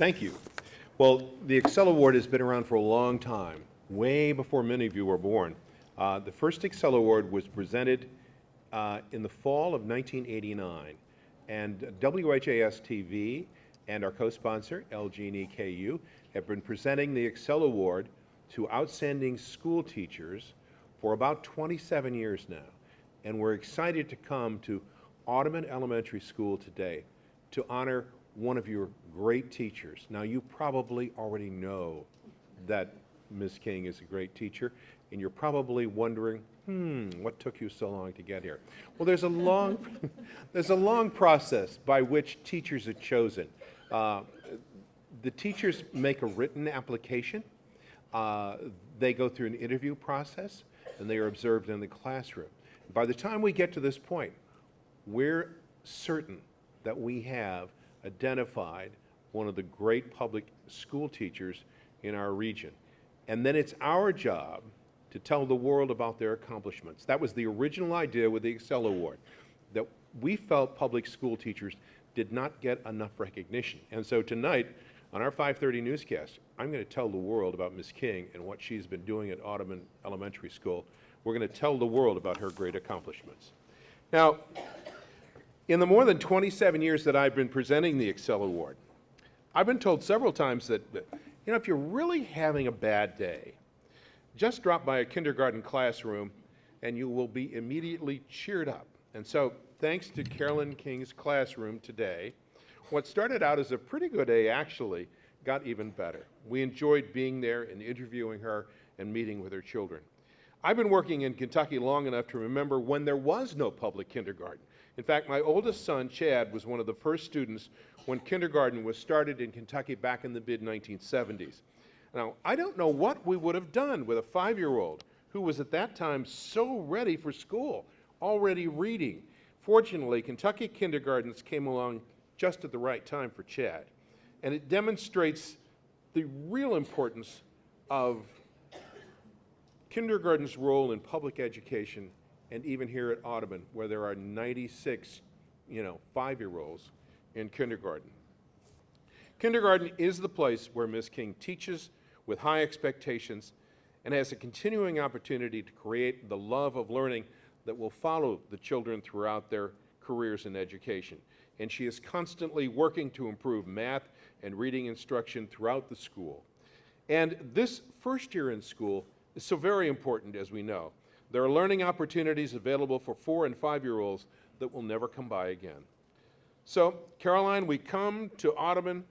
Thank you. Well, the ExCEL Award has been around for a long time, way before many of you were born. The first ExCEL Award was presented in the fall of 1989, and WHAS-TV and our co-sponsor, LG&E KU, have been presenting the ExCEL Award to outstanding school teachers for about 27 years now. And we're excited to come to Audubon Elementary School today to honor one of your great teachers. Now, you probably already know that Ms. King is a great teacher, and you're probably wondering, what took you so long to get here? Well, there's a long process by which teachers are chosen. The teachers make a written application. They go through an interview process, and they are observed in the classroom. By the time we get to this point, we're certain that we have identified one of the great public school teachers in our region. And then it's our job to tell the world about their accomplishments. That was the original idea with the ExCEL Award, that we felt public school teachers did not get enough recognition. And so tonight, on our 5:30 newscast, I'm going to tell the world about Ms. King and what she's been doing at Audubon Elementary School. We're going to tell the world about her great accomplishments. Now, in the more than 27 years that I've been presenting the ExCEL Award, I've been told several times that, if you're really having a bad day, just drop by a kindergarten classroom and you will be immediately cheered up. And so, thanks to Carolyn King's classroom today, what started out as a pretty good day actually got even better. We enjoyed being there and interviewing her and meeting with her children. I've been working in Kentucky long enough to remember when there was no public kindergarten. In fact, my oldest son, Chad, was one of the first students when kindergarten was started in Kentucky back in the mid-1970s. Now, I don't know what we would have done with a 5-year-old who was at that time so ready for school, already reading. Fortunately, Kentucky kindergartens came along just at the right time for Chad. And it demonstrates the real importance of kindergarten's role in public education, and even here at Audubon, where there are 96, 5-year-olds in kindergarten. Kindergarten is the place where Ms. King teaches with high expectations and has a continuing opportunity to create the love of learning that will follow the children throughout their careers in education. And she is constantly working to improve math and reading instruction throughout the school. And this first year in school is so very important, as we know. There are learning opportunities available for 4- and 5-year-olds that will never come by again. So, Caroline, we come to Audubon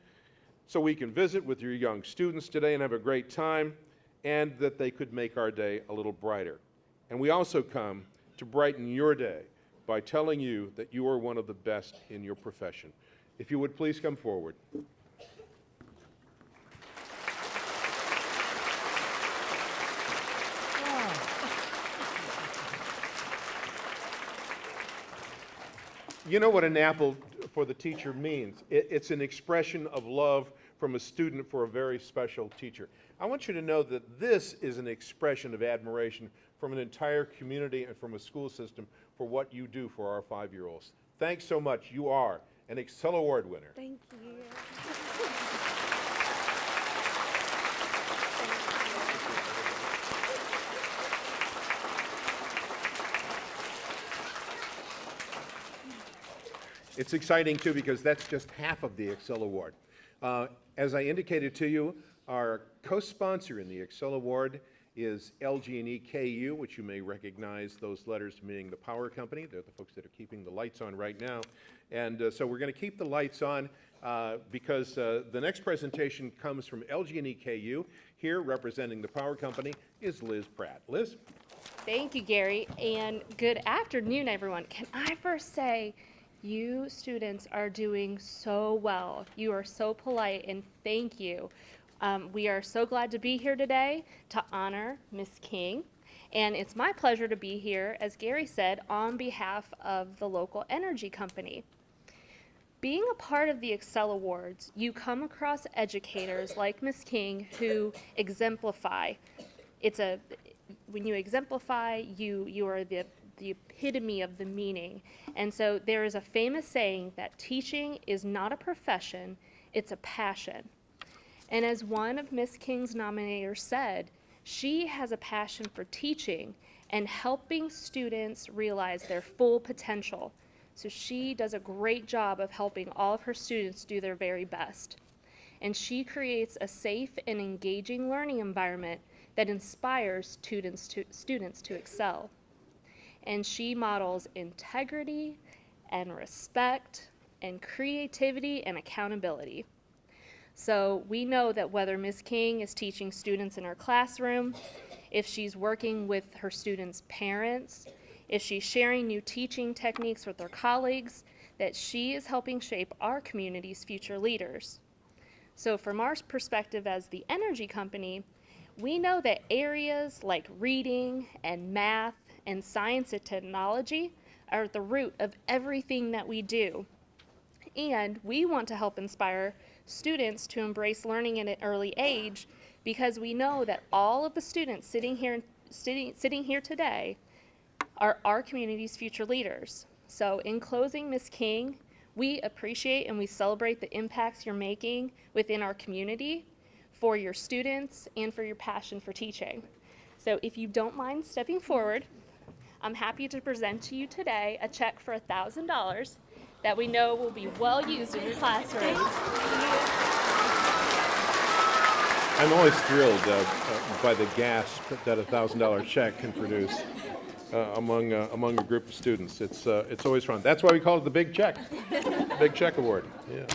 so we can visit with your young students today and have a great time, and that they could make our day a little brighter. And we also come to brighten your day by telling you that you are one of the best in your profession. If you would please come forward. You know what an apple for the teacher means. It's an expression of love from a student for a very special teacher. I want you to know that this is an expression of admiration from an entire community and from a school system for what you do for our 5-year-olds. Thanks so much. You are an ExCEL Award winner. Thank you. It's exciting, too, because that's just half of the ExCEL Award. As I indicated to you, our co-sponsor in the ExCEL Award is LG&E KU, which you may recognize those letters meaning the power company. They're the folks that are keeping the lights on right now. And so we're going to keep the lights on because the next presentation comes from LG&E KU. Here, representing the power company, is Liz Pratt. Liz? Thank you, Gary, and good afternoon, everyone. Can I first say, you students are doing so well. You are so polite, and thank you. We are so glad to be here today to honor Ms. King, and it's my pleasure to be here, as Gary said, on behalf of the local energy company. Being a part of the ExCEL Awards, you come across educators like Ms. King who exemplify. When you exemplify, you are the epitome of the meaning. And so there is a famous saying that teaching is not a profession, it's a passion. And as one of Miss King's nominators said, she has a passion for teaching and helping students realize their full potential. So she does a great job of helping all of her students do their very best. And she creates a safe and engaging learning environment that inspires students to excel. And she models integrity and respect and creativity and accountability. So we know that whether Ms. King is teaching students in her classroom, if she's working with her students' parents, if she's sharing new teaching techniques with her colleagues, that she is helping shape our community's future leaders. So from our perspective as the energy company, we know that areas like reading and math and science and technology are at the root of everything that we do. And we want to help inspire students to embrace learning at an early age, because we know that all of the students sitting here today are our community's future leaders. So in closing, Ms. King, we appreciate and we celebrate the impacts you're making within our community for your students and for your passion for teaching. So if you don't mind stepping forward, I'm happy to present to you today a check for $1,000 that we know will be well used in your classroom. I'm always thrilled by the gasp that a $1,000 check can produce among a group of students. It's always fun. That's why we call it the Big Check, Big Check Award. Yeah.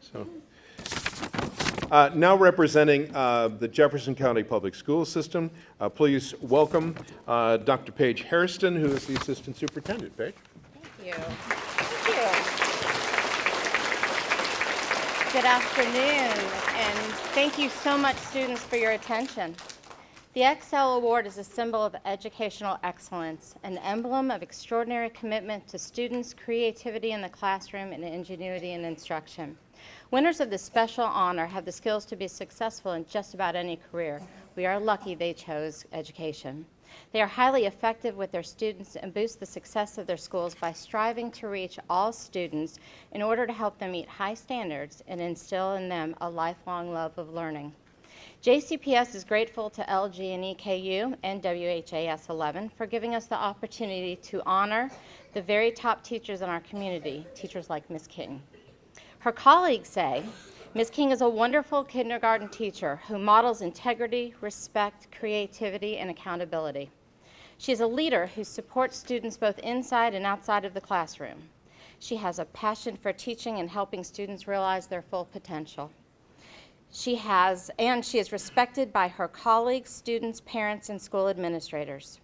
So now representing the Jefferson County Public School System, please welcome Dr. Paige Hairston, who is the Assistant Superintendent. Paige. Thank you. Thank you. Good afternoon, and thank you so much, students, for your attention. The ExCEL Award is a symbol of educational excellence, an emblem of extraordinary commitment to students' creativity in the classroom and ingenuity in instruction. Winners of this special honor have the skills to be successful in just about any career. We are lucky they chose education. They are highly effective with their students and boost the success of their schools by striving to reach all students in order to help them meet high standards and instill in them a lifelong love of learning. JCPS is grateful to LG&E KU and WHAS-11 for giving us the opportunity to honor the very top teachers in our community, teachers like Ms. King. Her colleagues say, Ms. King is a wonderful kindergarten teacher who models integrity, respect, creativity, and accountability. She is a leader who supports students both inside and outside of the classroom. She has a passion for teaching and helping students realize their full potential. She is respected by her colleagues, students, parents, and school administrators.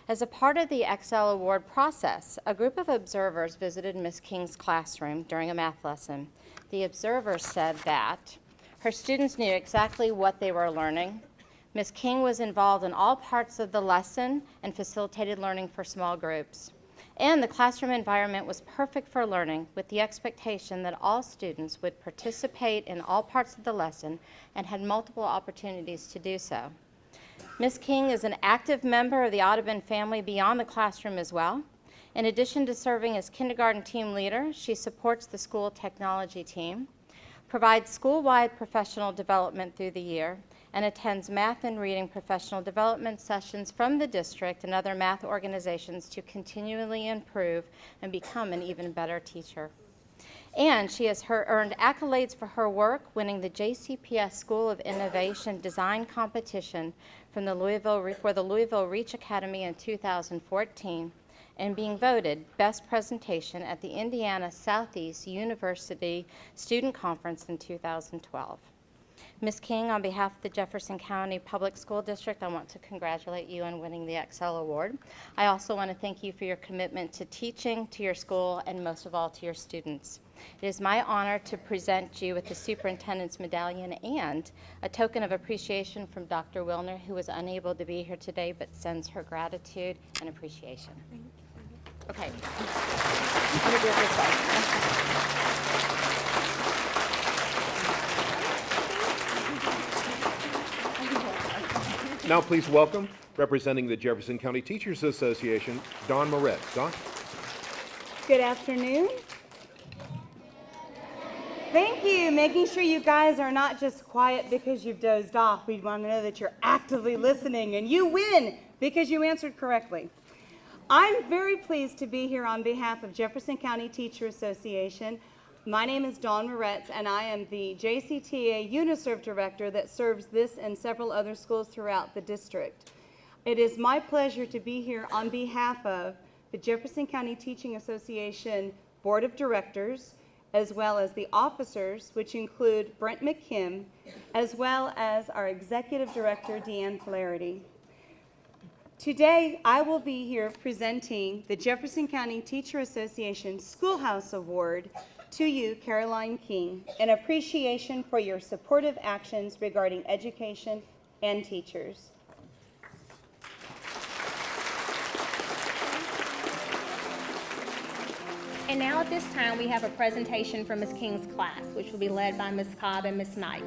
As a part of the ExCEL Award process, a group of observers visited Ms. King's classroom during a math lesson. The observers said that her students knew exactly what they were learning. Ms. King was involved in all parts of the lesson and facilitated learning for small groups. And the classroom environment was perfect for learning, with the expectation that all students would participate in all parts of the lesson and had multiple opportunities to do so. Ms. King is an active member of the Audubon family beyond the classroom as well. In addition to serving as kindergarten team leader, she supports the school technology team, provides school-wide professional development through the year, and attends math and reading professional development sessions from the district and other math organizations to continually improve and become an even better teacher. And she has earned accolades for her work, winning the JCPS School of Innovation Design Competition for the Louisville Reach Academy in 2014, and being voted Best Presentation at the Indiana Southeast University Student Conference in 2012. Ms. King, on behalf of the Jefferson County Public School District, I want to congratulate you on winning the ExCEL Award. I also want to thank you for your commitment to teaching, to your school, and most of all to your students. It is my honor to present you with the Superintendent's Medallion and a token of appreciation from Dr. Wilner, who was unable to be here today but sends her gratitude and appreciation. Thank you. Okay. I'm going to do it this way. Now please welcome, representing the Jefferson County Teachers Association, Dawn Moret. Dawn? Good afternoon. Thank you. Making sure you guys are not just quiet because you've dozed off. We want to know that you're actively listening, and you win because you answered correctly. I'm very pleased to be here on behalf of Jefferson County Teacher Association. My name is Dawn Moretz, and I am the JCTA UniServe Director that serves this and several other schools throughout the district. It is my pleasure to be here on behalf of the Jefferson County Teaching Association Board of Directors, as well as the officers, which include Brent McKim, as well as our Executive Director, Deanne Flaherty. Today, I will be here presenting the Jefferson County Teacher Association Schoolhouse Award to you, Caroline King, in appreciation for your supportive actions regarding education and teachers. And now at this time, we have a presentation from Ms. King's class, which will be led by Ms. Cobb and Ms. Knight.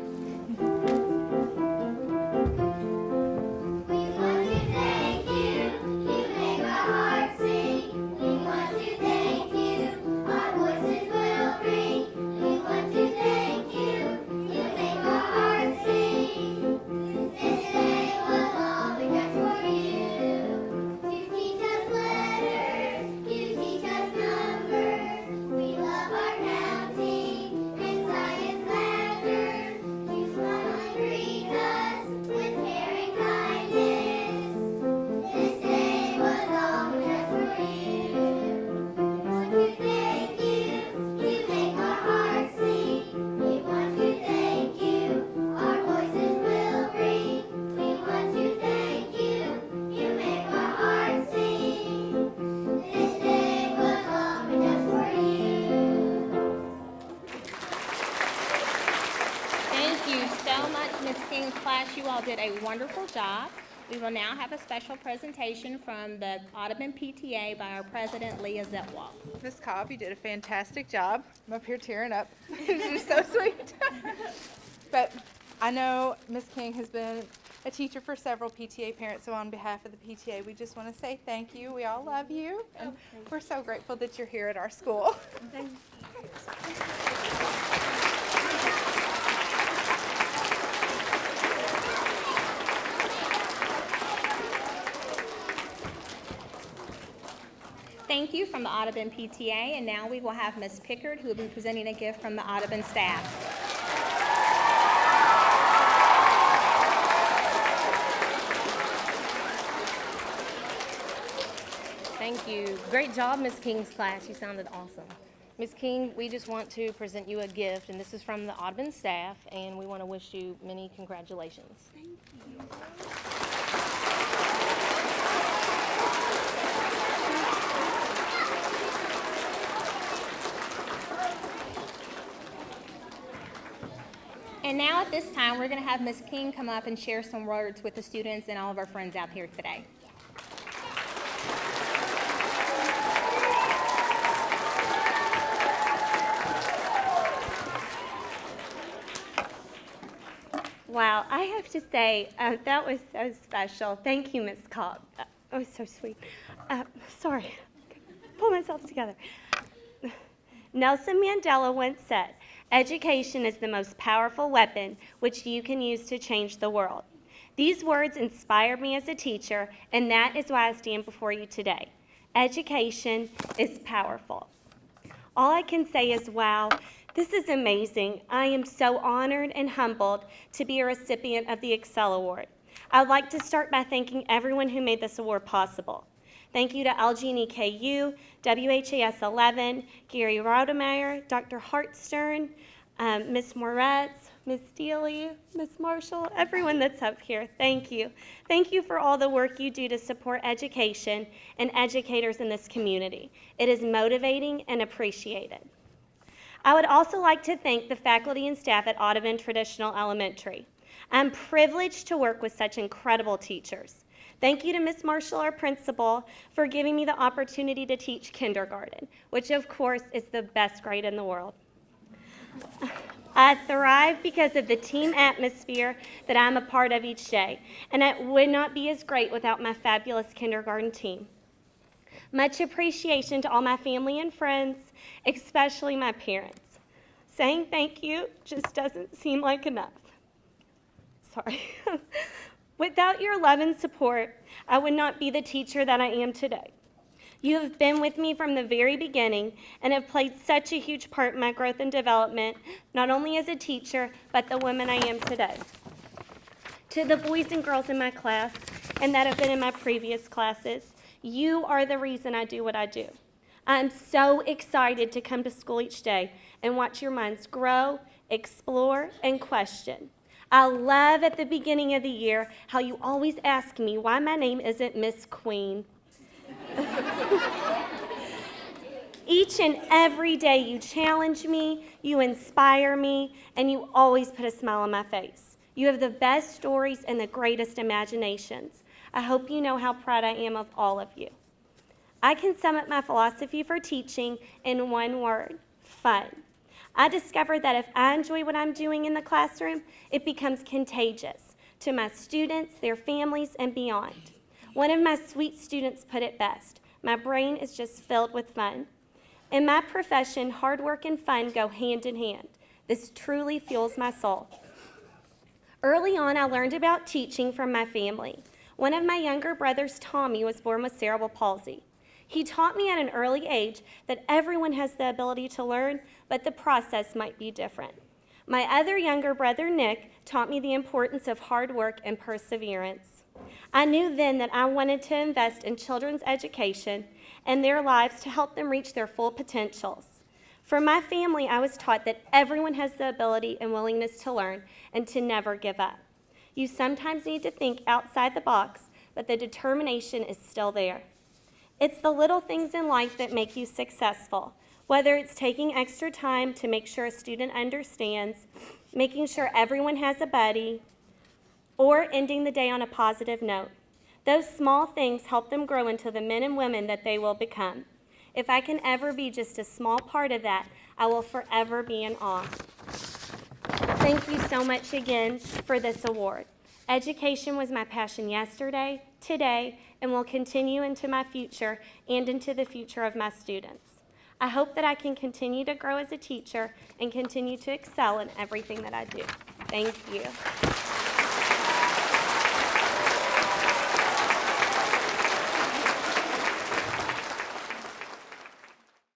You all did a wonderful job. We will now have a special presentation from the Audubon PTA by our president, Leah Zetwald. Ms. Cobb, you did a fantastic job. I'm up here tearing up. You're so sweet. But I know Ms. King has been a teacher for several PTA parents, so on behalf of the PTA, we just want to say thank you. We all love you, and we're so grateful that you're here at our school. Thank you. Thank you from the Audubon PTA, and now we will have Ms. Pickard, who will be presenting a gift from the Audubon staff. Thank you. Great job, Ms. King's class. You sounded awesome. Ms. King, we just want to present you a gift, and this is from the Audubon staff, and we want to wish you many congratulations. Thank you. And now at this time, we're going to have Ms. King come up and share some words with the students and all of our friends out here today. Wow, I have to say, that was so special. Thank you, Ms. Cobb. That was so sweet. Sorry, pull myself together. Nelson Mandela once said, "Education is the most powerful weapon which you can use to change the world." These words inspired me as a teacher, and that is why I stand before you today. Education is powerful. All I can say is, wow, this is amazing. I am so honored and humbled to be a recipient of the ExCEL Award. I would like to start by thanking everyone who made this award possible. Thank you to LG&E KU, WHAS-11, Gary Raudemeyer, Dr. Hartstern, Ms. Moretz, Ms. Steely, Ms. Marshall, everyone that's up here. Thank you. Thank you for all the work you do to support education and educators in this community. It is motivating and appreciated. I would also like to thank the faculty and staff at Audubon Traditional Elementary. I'm privileged to work with such incredible teachers. Thank you to Ms. Marshall, our principal, for giving me the opportunity to teach kindergarten, which of course is the best grade in the world. I thrive because of the team atmosphere that I'm a part of each day, and it would not be as great without my fabulous kindergarten team. Much appreciation to all my family and friends, especially my parents. Saying thank you just doesn't seem like enough. Sorry. Without your love and support, I would not be the teacher that I am today. You have been with me from the very beginning and have played such a huge part in my growth and development, not only as a teacher, but the woman I am today. To the boys and girls in my class and that have been in my previous classes, you are the reason I do what I do. I'm so excited to come to school each day and watch your minds grow, explore, and question. I love at the beginning of the year how you always ask me why my name isn't Miss Queen. Each and every day you challenge me, you inspire me, and you always put a smile on my face. You have the best stories and the greatest imaginations. I hope you know how proud I am of all of you. I can sum up my philosophy for teaching in one word: fun. I discovered that if I enjoy what I'm doing in the classroom, it becomes contagious to my students, their families, and beyond. One of my sweet students put it best: my brain is just filled with fun. In my profession, hard work and fun go hand in hand. This truly fuels my soul. Early on, I learned about teaching from my family. One of my younger brothers, Tommy, was born with cerebral palsy. He taught me at an early age that everyone has the ability to learn, but the process might be different. My other younger brother, Nick, taught me the importance of hard work and perseverance. I knew then that I wanted to invest in children's education and their lives to help them reach their full potentials. From my family, I was taught that everyone has the ability and willingness to learn and to never give up. You sometimes need to think outside the box, but the determination is still there. It's the little things in life that make you successful, whether it's taking extra time to make sure a student understands, making sure everyone has a buddy, or ending the day on a positive note. Those small things help them grow into the men and women that they will become. If I can ever be just a small part of that, I will forever be in awe. Thank you so much again for this award. Education was my passion yesterday, today, and will continue into my future and into the future of my students. I hope that I can continue to grow as a teacher and continue to excel in everything that I do. Thank you.